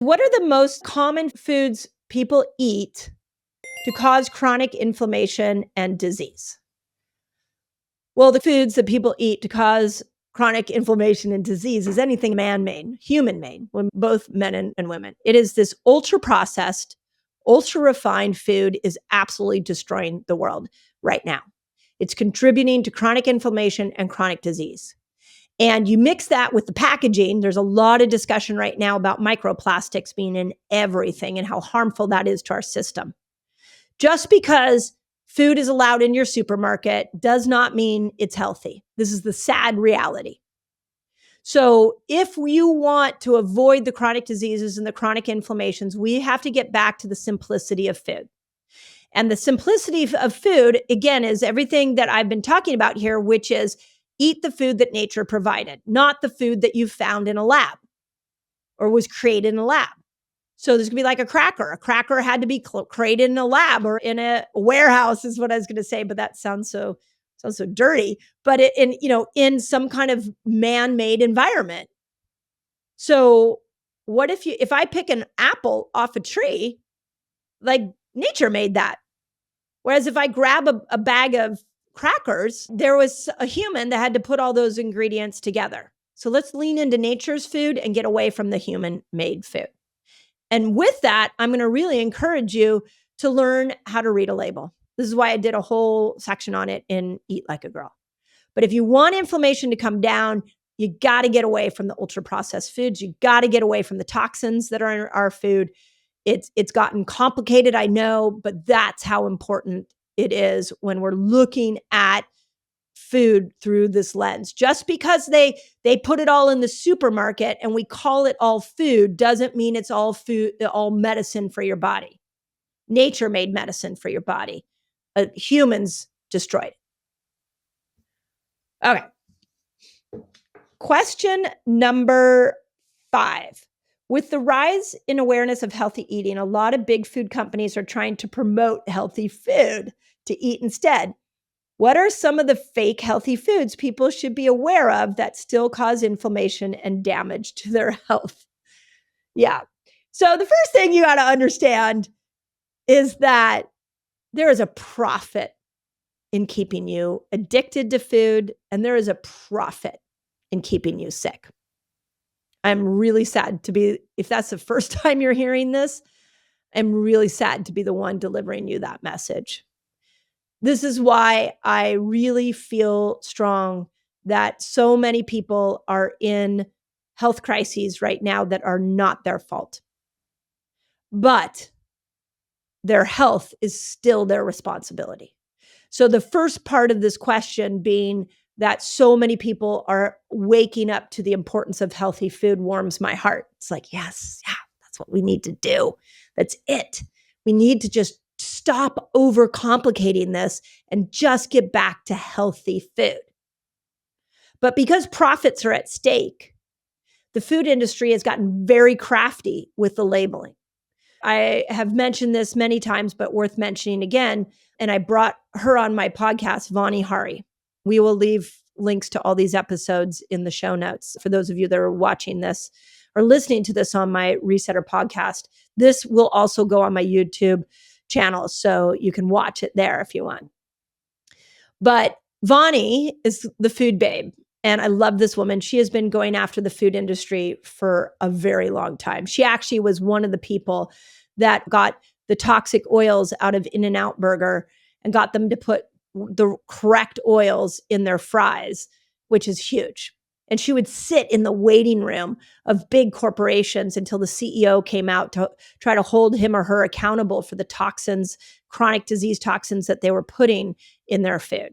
What are the most common foods people eat to cause chronic inflammation and disease? Well, the foods that people eat to cause chronic inflammation and disease is anything man-made, human-made, when both men and women. It is this ultra-processed, ultra-refined food is absolutely destroying the world right now. It's contributing to chronic inflammation and chronic disease. And you mix that with the packaging. There's a lot of discussion right now about microplastics being in everything and how harmful that is to our system. Just because food is allowed in your supermarket does not mean it's healthy. This is the sad reality. So, if you want to avoid the chronic diseases and the chronic inflammations, we have to get back to the simplicity of food. And the simplicity of food, again, is everything that I've been talking about here, which is eat the food that nature provided, not the food that you found in a lab or was created in a lab. So there's gonna be like a cracker. A cracker had to be created in a lab or in a warehouse, is what I was gonna say, but that sounds so dirty. But in some kind of man-made environment. So what if I pick an apple off a tree, like nature made that. Whereas if I grab a bag of crackers, there was a human that had to put all those ingredients together. So let's lean into nature's food and get away from the human-made food. And with that, I'm going to really encourage you to learn how to read a label. This is why I did a whole section on it in Eat Like a Girl. But if you want inflammation to come down, you got to get away from the ultra-processed foods. You got to get away from the toxins that are in our food. It's gotten complicated, I know, but that's how important it is when we're looking at food through this lens. Just because they put it all in the supermarket and we call it all food doesn't mean it's all food, all medicine for your body. Nature made medicine for your body. Humans destroyed it. Okay. Question number 5. With the rise in awareness of healthy eating, a lot of big food companies are trying to promote healthy food to eat instead. What are some of the fake healthy foods people should be aware of that still cause inflammation and damage to their health? Yeah. So the first thing you got to understand is that there is a profit in keeping you addicted to food, and there is a profit in keeping you sick. I'm really sad to be, if that's the first time you're hearing this, I'm really sad to be the one delivering you that message. This is why I really feel strong that so many people are in health crises right now that are not their fault. But their health is still their responsibility. So the first part of this question being that so many people are waking up to the importance of healthy food warms my heart. It's like, yes, yeah, that's what we need to do. That's it. We need to just stop overcomplicating this and just get back to healthy food. But because profits are at stake, the food industry has gotten very crafty with the labeling. I have mentioned this many times, but worth mentioning again. And I brought her on my podcast, Vani Hari. We will leave links to all these episodes in the show notes for those of you that are watching this or listening to this on my Resetter podcast. This will also go on my YouTube channel, so you can watch it there if you want. But Vani is the food babe. And I love this woman. She has been going after the food industry for a very long time. She actually was one of the people that got the toxic oils out of In-N-Out Burger and got them to put the correct oils in their fries, which is huge. And she would sit in the waiting room of big corporations until the CEO came out to try to hold him or her accountable for the toxins, chronic disease toxins that they were putting in their food.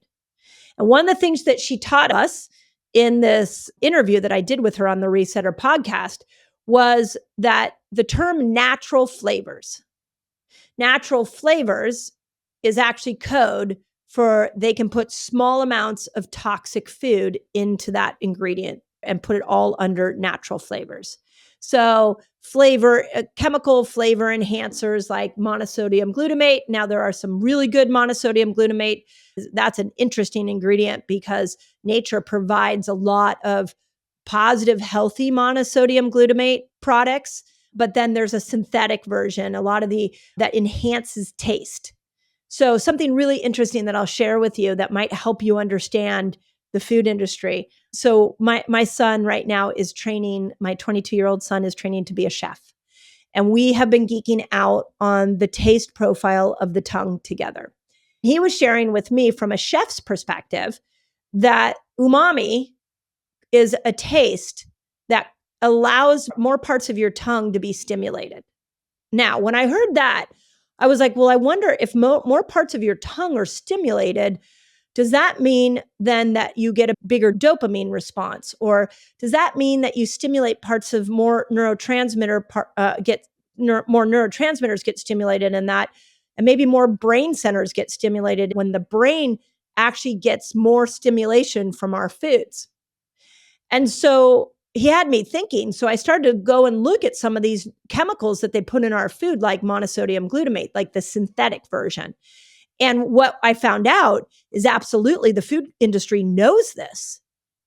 And one of the things that she taught us in this interview that I did with her on the Resetter podcast was that the term natural flavors is actually code for they can put small amounts of toxic food into that ingredient and put it all under natural flavors. So chemical flavor enhancers like monosodium glutamate. Now there are some really good monosodium glutamate. That's an interesting ingredient because nature provides a lot of positive, healthy monosodium glutamate products. but then there's a synthetic version, a lot of that enhances taste. So something really interesting that I'll share with you that might help you understand the food industry. So my son right now is training, my 22-year-old son is training to be a chef. And we have been geeking out on the taste profile of the tongue together. He was sharing with me from a chef's perspective that umami is a taste that allows more parts of your tongue to be stimulated. Now, when I heard that, I was like, well, I wonder if more parts of your tongue are stimulated, does that mean then that you get a bigger dopamine response? Or does that mean that you stimulate parts of more more neurotransmitters get stimulated in that, and maybe more brain centers get stimulated when the brain actually gets more stimulation from our foods? And so he had me thinking. So I started to go and look at some of these chemicals that they put in our food, like monosodium glutamate, like the synthetic version. And what I found out is absolutely the food industry knows this.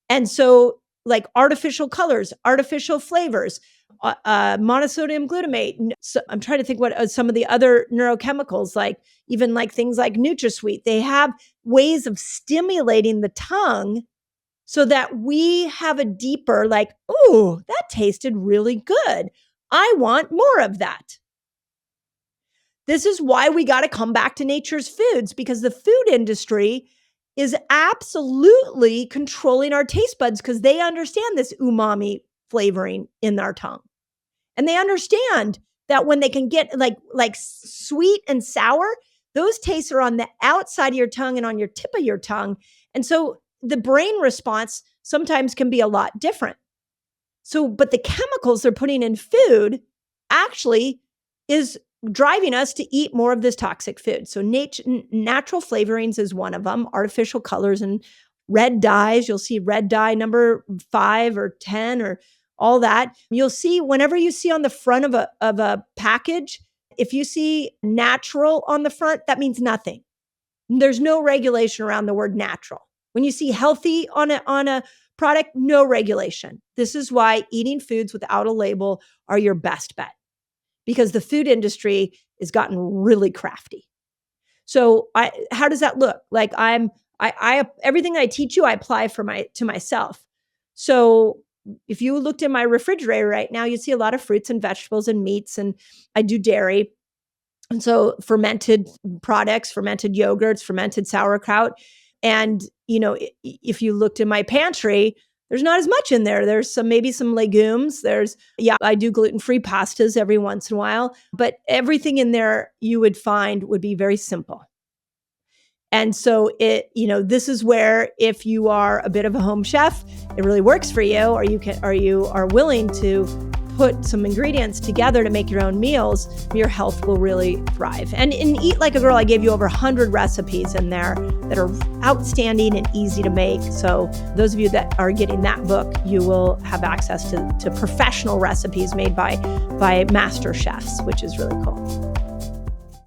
And so like artificial colors, artificial flavors, monosodium glutamate. So I'm trying to think what some of the other neurochemicals, like even like things like NutraSweet, they have ways of stimulating the tongue so that we have a deeper like, ooh, that tasted really good. I want more of that. This is why we got to come back to nature's foods, because the food industry is absolutely controlling our taste buds because they understand this umami flavoring in our tongue. And they understand that when they can get like sweet and sour, those tastes are on the outside of your tongue and on your tip of your tongue. And so the brain response sometimes can be a lot different. So, but the chemicals they're putting in food actually is driving us to eat more of this toxic food. So natural flavorings is one of them, artificial colors and red dyes. You'll see red dye number 5 or 10 or all that. You'll see whenever you see on the front of a package, if you see natural on the front, that means nothing. There's no regulation around the word natural. When you see healthy on a product, no regulation. This is why eating foods without a label are your best bet, because the food industry has gotten really crafty. So how does that look? Like I everything I teach you, I apply to myself. So if you looked in my refrigerator right now, you'd see a lot of fruits and vegetables and meats, and I do dairy. And so fermented products, fermented yogurts, fermented sauerkraut. And, if you looked in my pantry, there's not as much in there. There's maybe some legumes. I do gluten-free pastas every once in a while, but everything in there you would find would be very simple. And so this is where if you are a bit of a home chef, it really works for you, or you are willing to put some ingredients together to make your own meals, your health will really thrive. And in Eat Like a Girl, I gave you over 100 recipes in there that are outstanding and easy to make. So those of you that are getting that book, you will have access to professional recipes made by master chefs, which is really cool.